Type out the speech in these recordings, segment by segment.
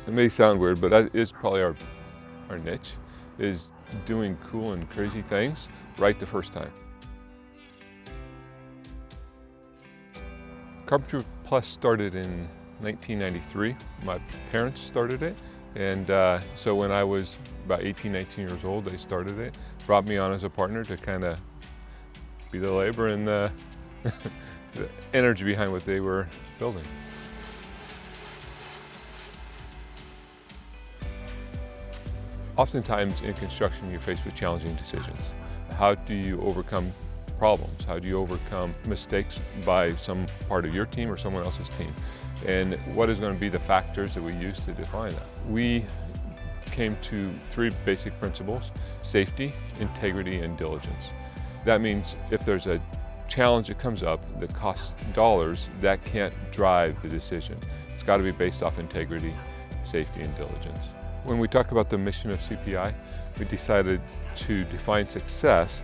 It may sound weird, but that is probably our niche, is doing cool and crazy things right the first time. Carpentry Plus started in 1993. My parents started it, and so when I was about 18, 19 years old, they started it, brought me on as a partner to kind of be the labor and the energy behind what they were building. Oftentimes in construction, you're faced with challenging decisions. How do you overcome problems? How do you overcome mistakes by some part of your team or someone else's team? And what is going to be the factors that we use to define that? We came to three basic principles: safety, integrity, and diligence. That means if there's a challenge that comes up that costs dollars, that can't drive the decision. It's got to be based off integrity, safety, and diligence. When we talk about the mission of CPI, we decided to define success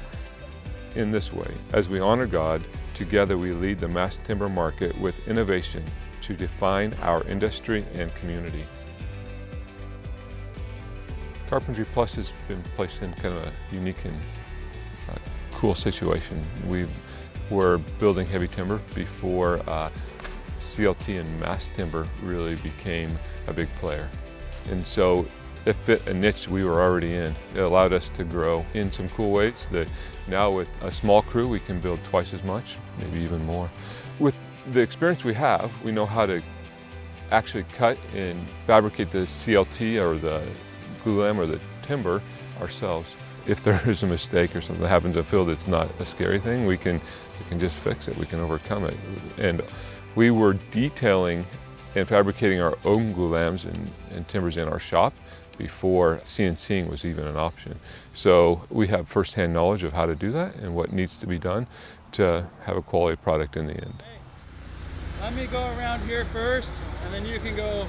in this way: as we honor God, together we lead the mass timber market with innovation to define our industry and community. Carpentry Plus has been placed in kind of a unique and cool situation. We were building heavy timber before CLT and mass timber really became a big player. And so it fit a niche we were already in. It allowed us to grow in some cool ways that now with a small crew we can build twice as much, maybe even more. With the experience we have, we know how to actually cut and fabricate the CLT or the glulam or the timber ourselves. If there is a mistake or something that happens in the field, it's not a scary thing. We can just fix it. We can overcome it. And we were detailing and fabricating our own glulams and timbers in our shop before CNCing was even an option. So we have firsthand knowledge of how to do that and what needs to be done to have a quality product in the end. Let me go around here first, and then you can go.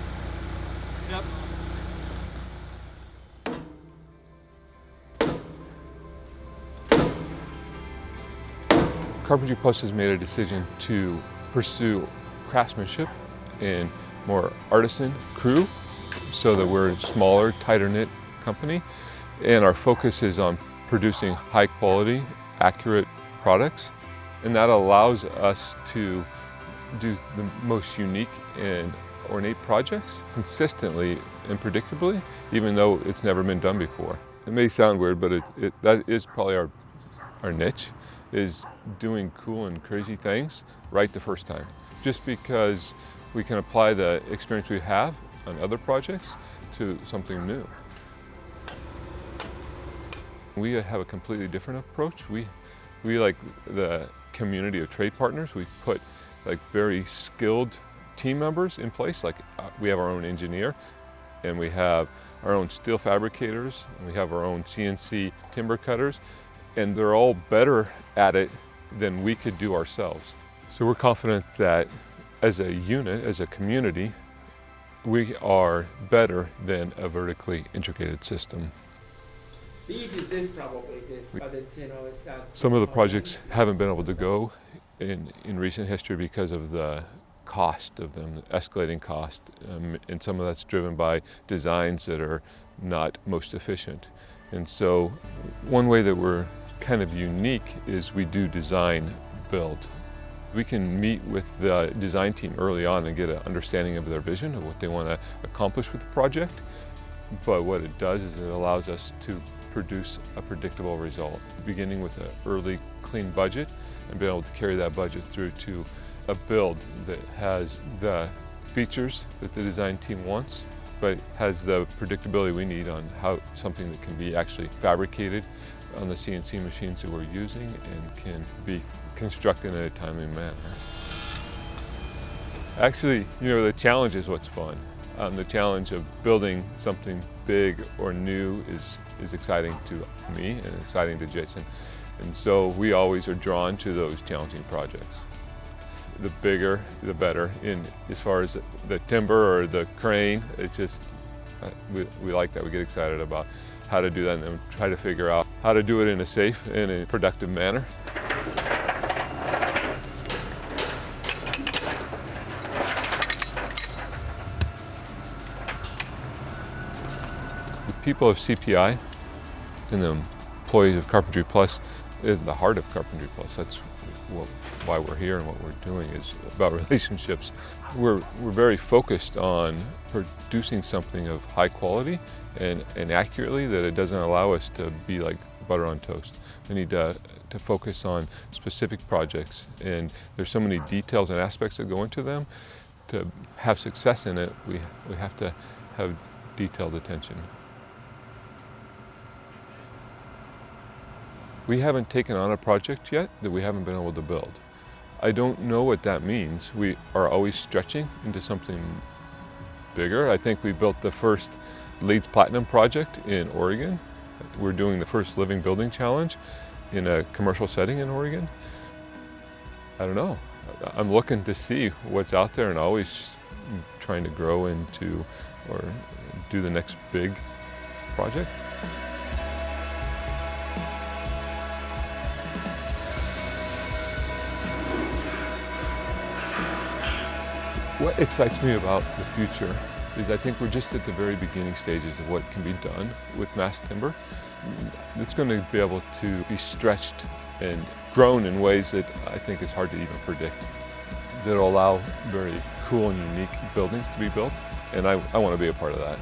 Yep. Carpentry Plus has made a decision to pursue craftsmanship and more artisan crew so that we're a smaller, tighter knit company. And our focus is on producing high quality, accurate products. And that allows us to do the most unique and ornate projects consistently and predictably, even though it's never been done before. It may sound weird, but that is probably our niche, is doing cool and crazy things right the first time. Just because we can apply the experience we have on other projects to something new. We have a completely different approach. We like the community of trade partners. We put like very skilled team members in place. Like we have our own engineer, and we have our own steel fabricators, and we have our own CNC timber cutters, and they're all better at it than we could do ourselves. So we're confident that as a unit, as a community, we are better than a vertically integrated system. The easiest is probably this, but it's, it's not. Some of the projects haven't been able to go in recent history because of the cost of them, escalating cost, and some of that's driven by designs that are not most efficient. And so one way that we're kind of unique is we do design build. We can meet with the design team early on and get an understanding of their vision of what they want to accomplish with the project. But what it does is it allows us to produce a predictable result, beginning with an early clean budget and being able to carry that budget through to a build that has the features that the design team wants, but has the predictability we need on how something that can be actually fabricated on the CNC machines that we're using and can be constructed in a timely manner. Actually, the challenge is what's fun. The challenge of building something big or new is exciting to me and exciting to Jason. And so we always are drawn to those challenging projects. The bigger, the better. As far as the timber or the crane, it's just, we like that. We get excited about how to do that and then try to figure out how to do it in a safe and a productive manner. people of CPI and the employees of Carpentry Plus is the heart of Carpentry Plus. That's why we're here, and what we're doing is about relationships. We're very focused on producing something of high quality and accurately, that it doesn't allow us to be like butter on toast. We need to focus on specific projects, and there's so many details and aspects that go into them. To have success in it, we have to have detailed attention. We haven't taken on a project yet that we haven't been able to build. I don't know what that means. We are always stretching into something bigger. I think we built the first LEEDs Platinum project in Oregon. We're doing the first Living Building Challenge in a commercial setting in Oregon. I don't know. I'm looking to see what's out there and always trying to grow into or do the next big project. What excites me about the future is I think we're just at the very beginning stages of what can be done with mass timber. It's going to be able to be stretched and grown in ways that I think is hard to even predict. That'll allow very cool and unique buildings to be built, and I want to be a part of that.